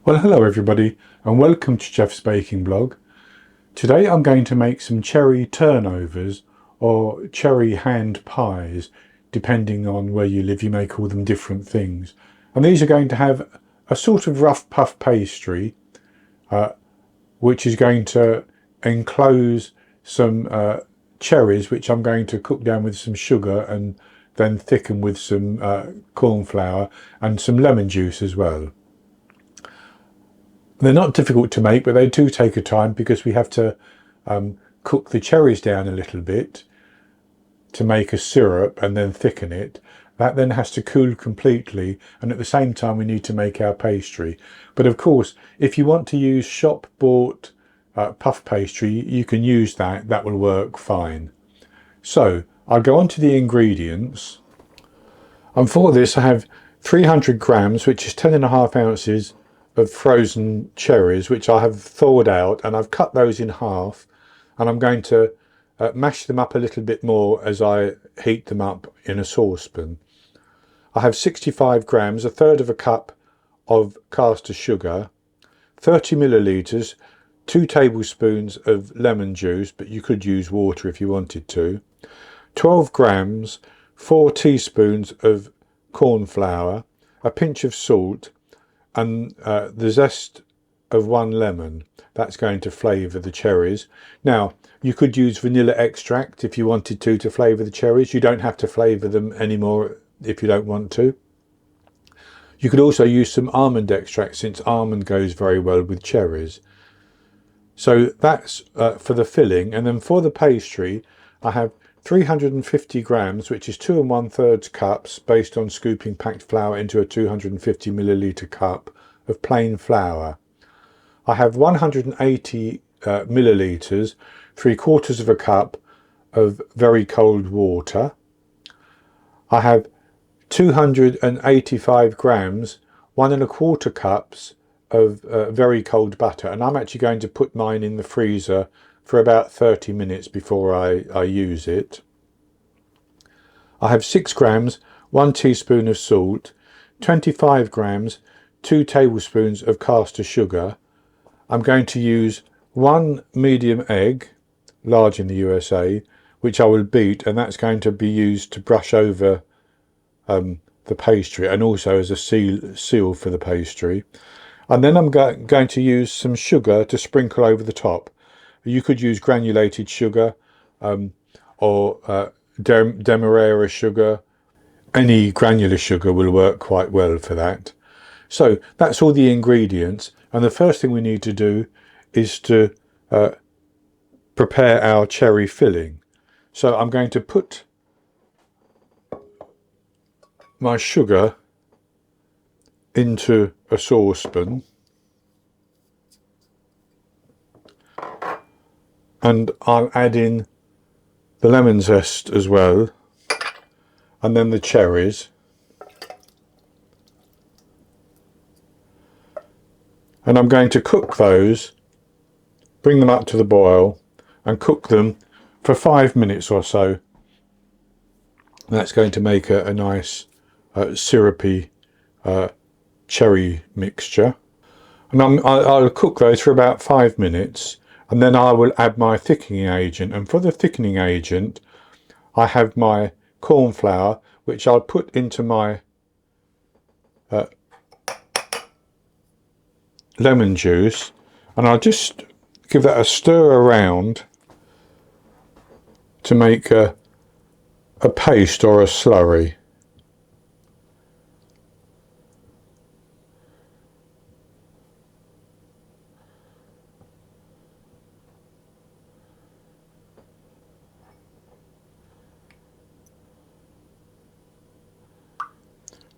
Well, hello everybody and welcome to Jeff's Baking Blog. Today I'm going to make some cherry turnovers or cherry hand pies. Depending on where you live, you may call them different things. And these are going to have a sort of rough puff pastry which is going to enclose some cherries which I'm going to cook down with some sugar and then thicken with some corn flour and some lemon juice as well. They're not difficult to make, but they do take a time because we have to cook the cherries down a little bit to make a syrup and then thicken it. That then has to cool completely, and at the same time we need to make our pastry. But of course, if you want to use shop bought puff pastry, you can use that. That will work fine. So I'll go on to the ingredients. And for this I have 300 grams, which is 10.5 ounces of frozen cherries, which I have thawed out, and I've cut those in half, and I'm going to mash them up a little bit more as I heat them up in a saucepan. I have 65 grams, a third of a cup of caster sugar, 30 millilitres, 2 tablespoons of lemon juice, but you could use water if you wanted to, 12 grams, 4 teaspoons of corn flour, a pinch of salt, and the zest of 1 lemon. That's going to flavour the cherries. Now, you could use vanilla extract if you wanted to flavour the cherries. You don't have to flavour them anymore if you don't want to. You could also use some almond extract, since almond goes very well with cherries. So that's for the filling. And then for the pastry, I have 350 grams, which is 2 1/3 cups, based on scooping packed flour into a 250 millilitre cup of plain flour. I have 180 millilitres, 3/4 of a cup of very cold water. I have 285 grams, 1 1/4 cups of very cold butter, and I'm actually going to put mine in the freezer for about 30 minutes before I use it. I have 6 grams, 1 teaspoon of salt, 25 grams, 2 tablespoons of caster sugar. I'm going to use 1 medium egg, large in the USA, which I will beat, and that's going to be used to brush over the pastry and also as a seal for the pastry. And then I'm going to use some sugar to sprinkle over the top. You could use granulated sugar or demerara sugar. Any granular sugar will work quite well for that. So that's all the ingredients, and the first thing we need to do is to prepare our cherry filling. So I'm going to put my sugar into a saucepan, and I'll add in the lemon zest as well, and then the cherries, and I'm going to cook those, bring them up to the boil and cook them for 5 minutes or so. That's going to make a nice syrupy cherry mixture, and I'll cook those for about 5 minutes, and then I will add my thickening agent. And for the thickening agent, I have my corn flour, which I'll put into my lemon juice, and I'll just give that a stir around to make a paste or a slurry.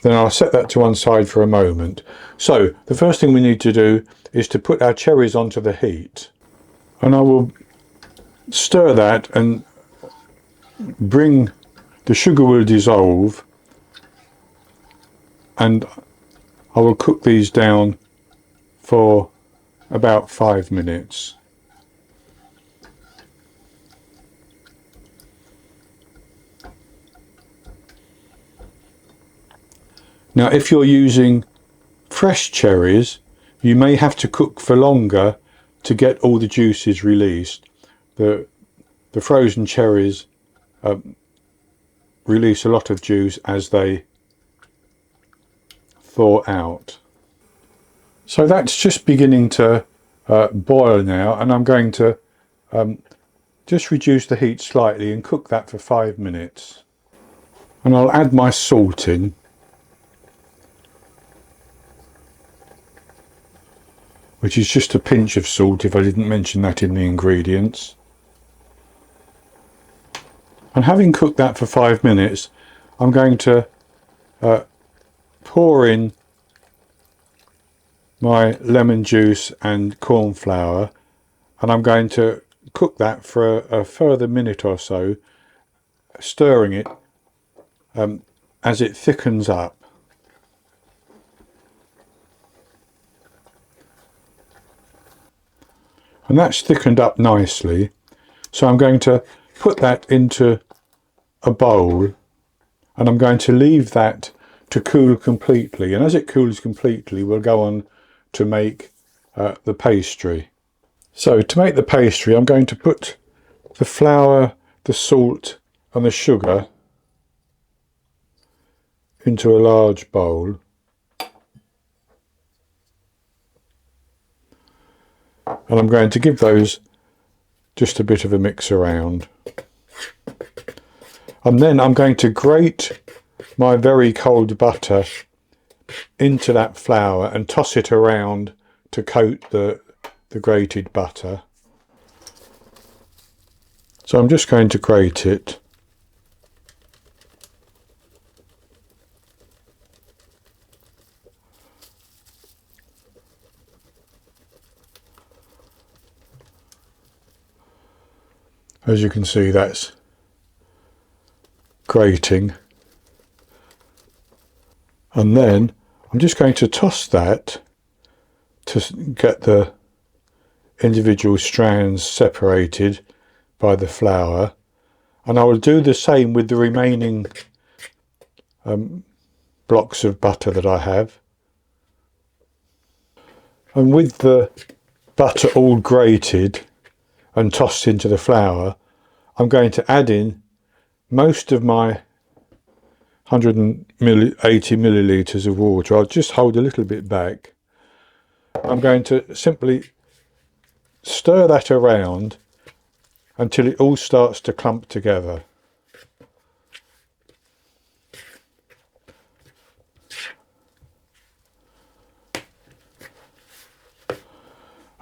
Then I'll set that to one side for a moment. So the first thing we need to do is to put our cherries onto the heat, and I will stir that, and the sugar will dissolve, and I will cook these down for about 5 minutes. Now, if you're using fresh cherries, You may have to cook for longer to get all the juices released. The frozen cherries release a lot of juice as they thaw out. So that's just beginning to boil now, and I'm going to just reduce the heat slightly and cook that for 5 minutes. And I'll add my salt in. Which is just a pinch of salt, if I didn't mention that in the ingredients. And having cooked that for 5 minutes, I'm going to pour in my lemon juice and corn flour, and I'm going to cook that for a further minute or so, stirring it as it thickens up. And that's thickened up nicely, so I'm going to put that into a bowl, and I'm going to leave that to cool completely, and as it cools completely we'll go on to make the pastry. So to make the pastry, I'm going to put the flour, the salt and the sugar into a large bowl, and I'm going to give those just a bit of a mix around. And then I'm going to grate my very cold butter into that flour and toss it around to coat the grated butter. So I'm just going to grate it. As you can see, that's grating. And then I'm just going to toss that to get the individual strands separated by the flour, and I will do the same with the remaining blocks of butter that I have. And with the butter all grated and tossed into the flour, I'm going to add in most of my 180 millilitres of water. I'll just hold a little bit back. I'm going to simply stir that around until it all starts to clump together.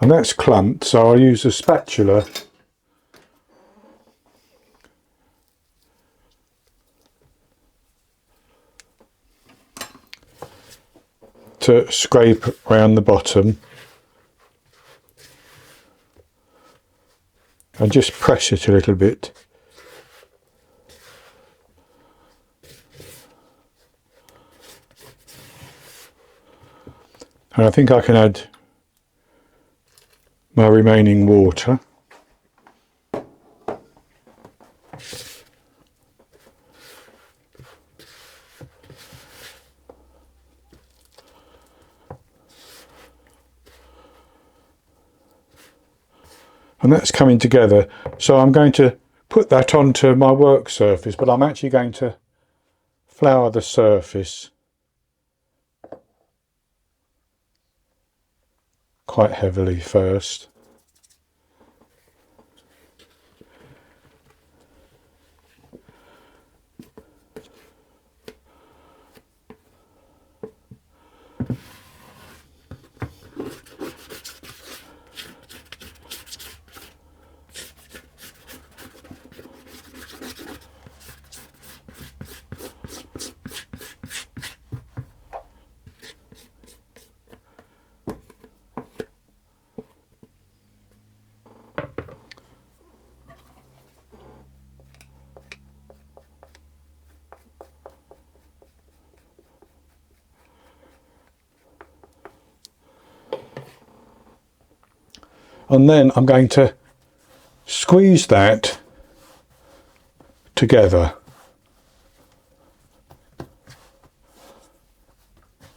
And that's clumped, so I'll use a spatula to scrape around the bottom and just press it a little bit. And I think I can add my remaining water. And that's coming together, so I'm going to put that onto my work surface, but I'm actually going to flour the surface quite heavily first. And then I'm going to squeeze that together,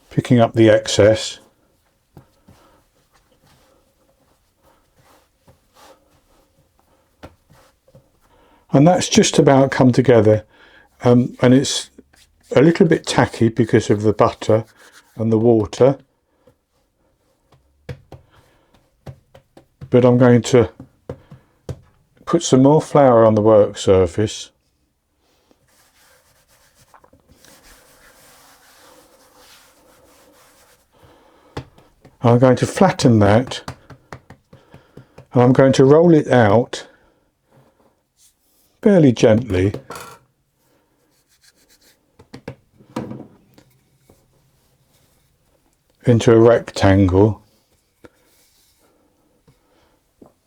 picking up the excess And that's just about come together, and it's a little bit tacky because of the butter and the water, but I'm going to put some more flour on the work surface. I'm going to flatten that, and I'm going to roll it out fairly gently into a rectangle.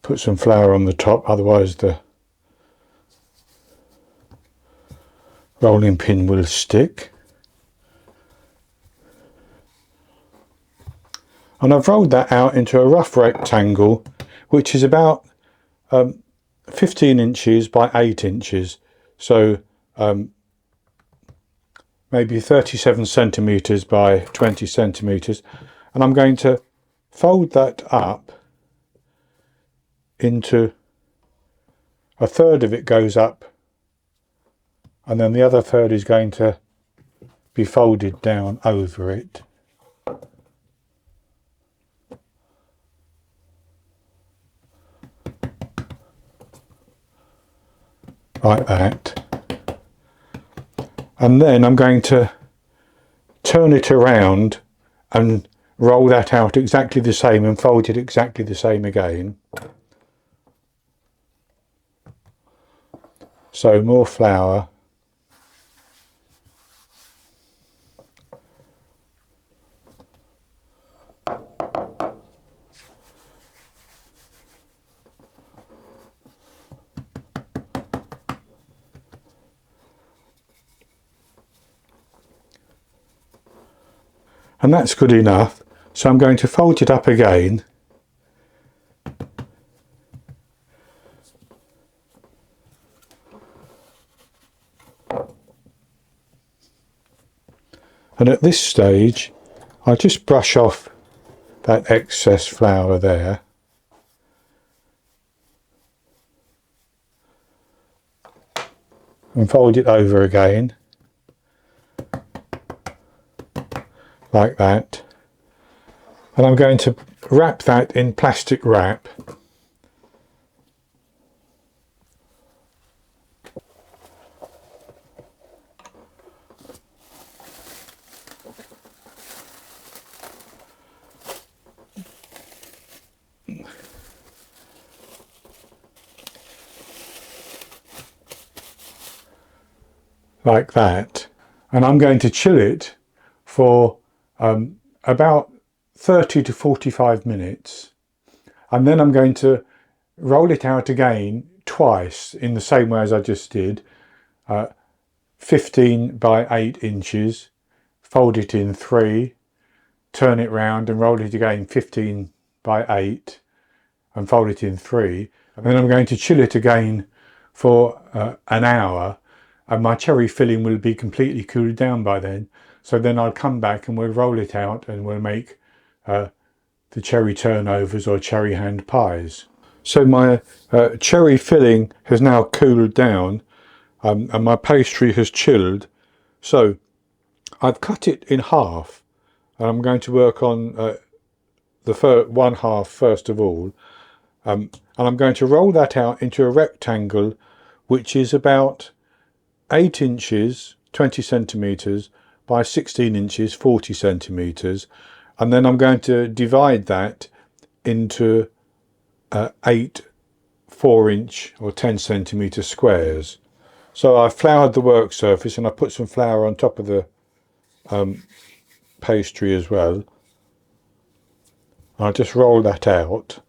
Put some flour on the top, otherwise the rolling pin will stick. And I've rolled that out into a rough rectangle, which is about 15 inches by 8 inches, so maybe 37 centimetres by 20 centimetres. And I'm going to fold that up into a third of it goes up, and then the other third is going to be folded down over it. Like that. And then I'm going to turn it around and roll that out exactly the same and fold it exactly the same again. So more flour. And that's good enough. So I'm going to fold it up again. And at this stage, I'll just brush off that excess flour there. And fold it over again. Like that. And I'm going to wrap that in plastic wrap. Like that. And I'm going to chill it for about 30 to 45 minutes, and then I'm going to roll it out again twice in the same way as I just did, 15 by 8 inches, fold it in 3, turn it round and roll it again 15 by 8 and fold it in 3, and then I'm going to chill it again for an hour, and my cherry filling will be completely cooled down by then. So then I'll come back and we'll roll it out and we'll make the cherry turnovers or cherry hand pies. So my cherry filling has now cooled down, and my pastry has chilled. So I've cut it in half, and I'm going to work on the one half first of all. And I'm going to roll that out into a rectangle which is about 8 inches, 20 centimetres, by 16 inches, 40 centimetres, and then I'm going to divide that into 8 4-inch or 10 centimetre squares. So I've floured the work surface and I put some flour on top of the pastry as well. I'll just roll that out.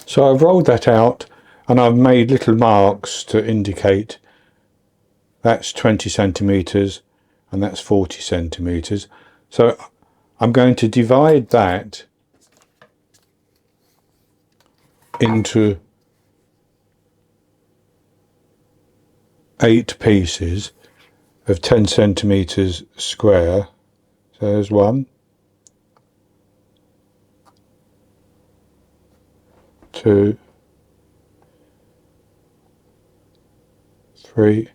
So I've rolled that out and I've made little marks to indicate that's 20 centimetres and that's 40 centimetres. So I'm going to divide that into 8 pieces of 10 centimetres square. So there's 1, 2, 3.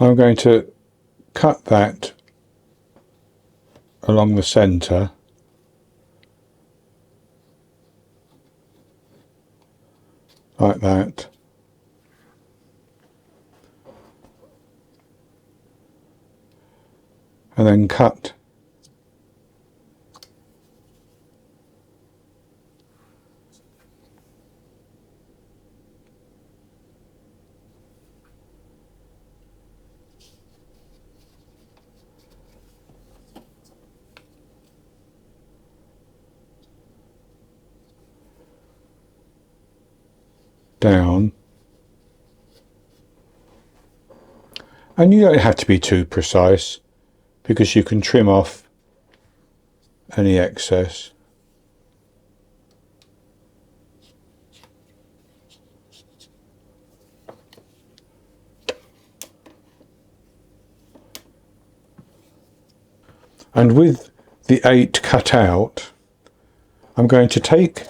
I'm going to cut that along the centre, like that, and then cut down. And you don't have to be too precise, because you can trim off any excess. And with the 8 cut out, I'm going to take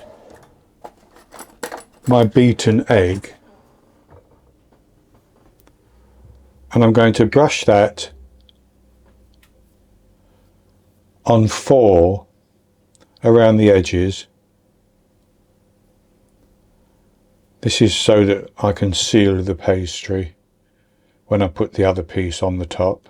my beaten egg and I'm going to brush that on 4 around the edges. This is so that I can seal the pastry when I put the other piece on the top.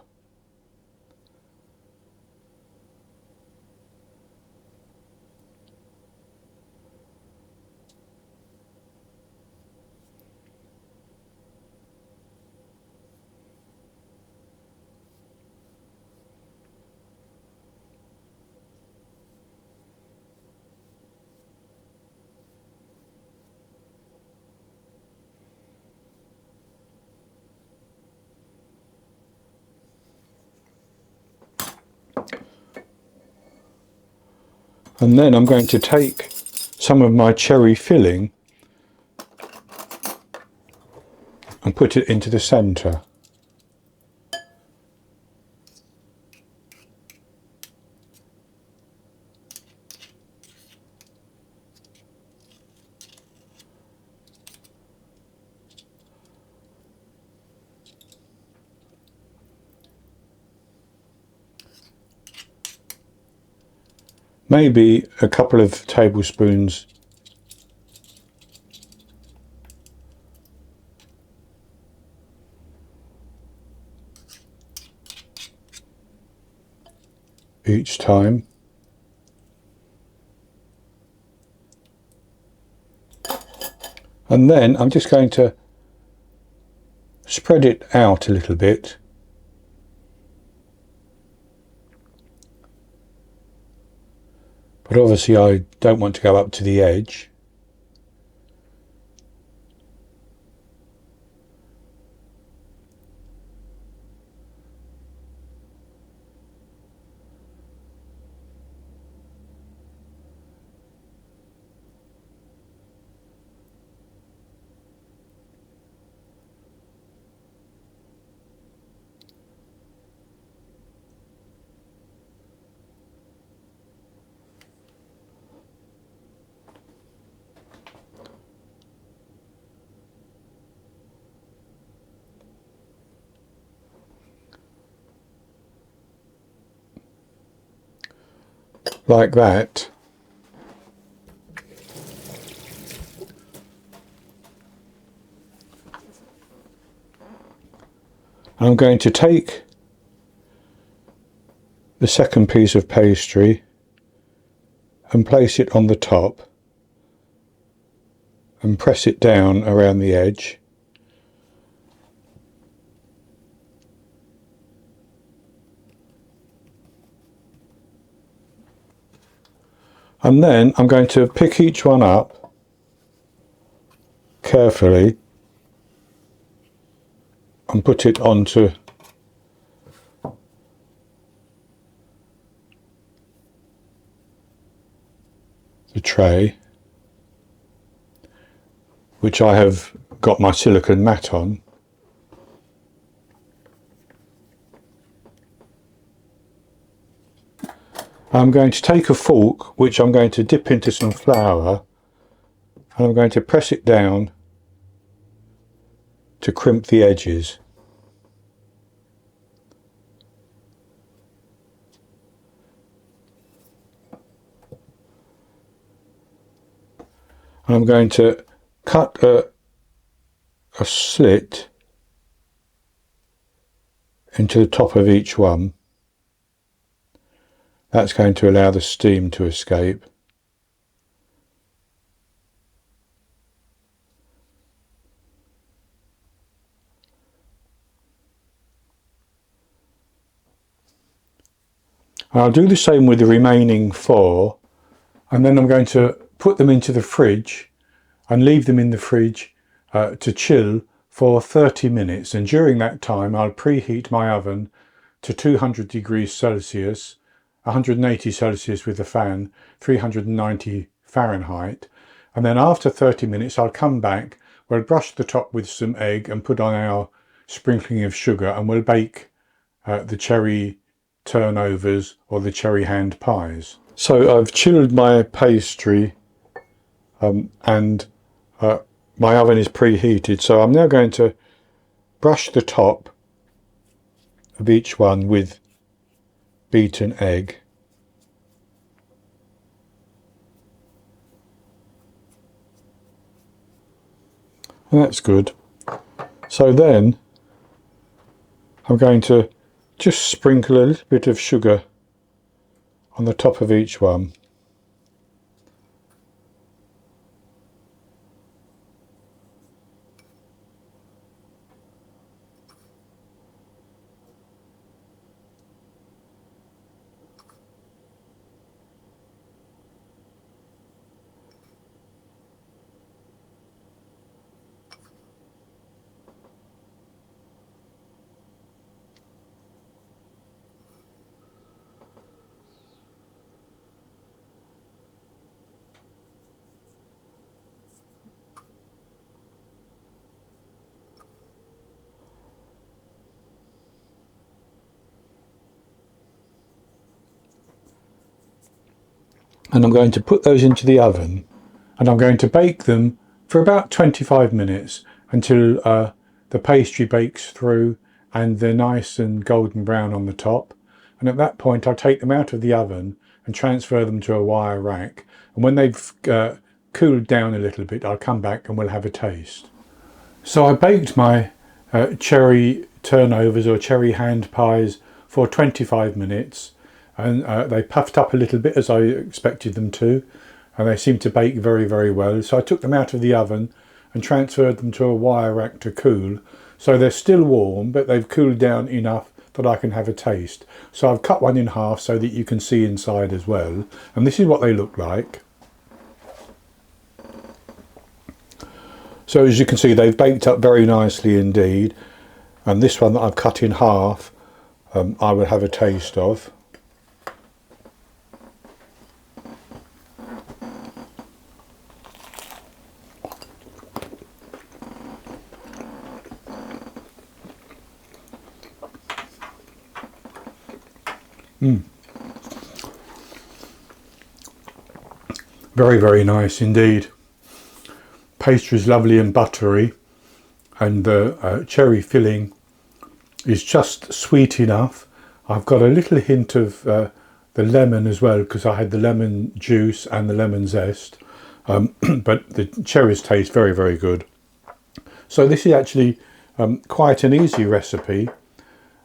And then I'm going to take some of my cherry filling and put it into the centre. Maybe a couple of tablespoons each time. And then I'm just going to spread it out a little bit. But obviously I don't want to go up to the edge. Like that. And I'm going to take the second piece of pastry and place it on the top and press it down around the edge. And then I'm going to pick each one up carefully and put it onto the tray, which I have got my silicone mat on. I'm going to take a fork, which I'm going to dip into some flour, and I'm going to press it down to crimp the edges. And I'm going to cut a slit into the top of each one. That's going to allow the steam to escape. I'll do the same with the remaining 4, and then I'm going to put them into the fridge and leave them in the fridge to chill for 30 minutes. And during that time I'll preheat my oven to 200 degrees Celsius, 180 Celsius with the fan, 390 Fahrenheit. And then after 30 minutes I'll come back, we'll brush the top with some egg and put on our sprinkling of sugar, and we'll bake the cherry turnovers or the cherry hand pies. So I've chilled my pastry and my oven is preheated, so I'm now going to brush the top of each one with beaten egg. And that's good. So then I'm going to just sprinkle a little bit of sugar on the top of each one. And I'm going to put those into the oven, and I'm going to bake them for about 25 minutes until the pastry bakes through and they're nice and golden brown on the top. And at that point I'll take them out of the oven and transfer them to a wire rack, and when they've cooled down a little bit I'll come back and we'll have a taste. So I baked my cherry turnovers or cherry hand pies for 25 minutes, and they puffed up a little bit as I expected them to, and they seemed to bake very, very well. So I took them out of the oven and transferred them to a wire rack to cool. So they're still warm, but they've cooled down enough that I can have a taste. So I've cut one in half so that you can see inside as well, and this is what they look like. So as you can see, they've baked up very nicely indeed, and this one that I've cut in half I will have a taste of. Very, very nice indeed. Pastry is lovely and buttery, and the cherry filling is just sweet enough. I've got a little hint of the lemon as well, because I had the lemon juice and the lemon zest, but the cherries taste very, very good. So this is actually quite an easy recipe,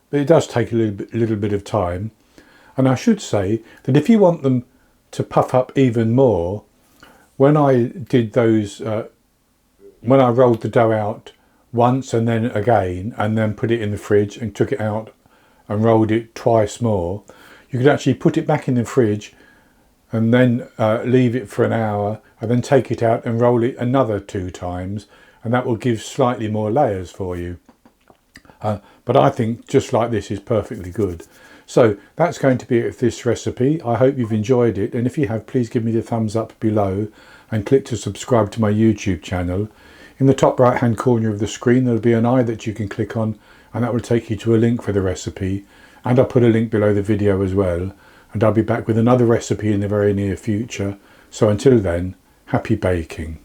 but it does take a little bit of time. And I should say that if you want them to puff up even more, when I did those when I rolled the dough out once and then again, and then put it in the fridge and took it out and rolled it twice more, you could actually put it back in the fridge and then leave it for an hour and then take it out and roll it another 2 times, and that will give slightly more layers for you. But I think just like this is perfectly good. So that's going to be it for this recipe. I hope you've enjoyed it, and if you have, please give me the thumbs up below and click to subscribe to my YouTube channel. In the top right hand corner of the screen there'll be an eye that you can click on, and that will take you to a link for the recipe, and I'll put a link below the video as well, and I'll be back with another recipe in the very near future. So until then, happy baking.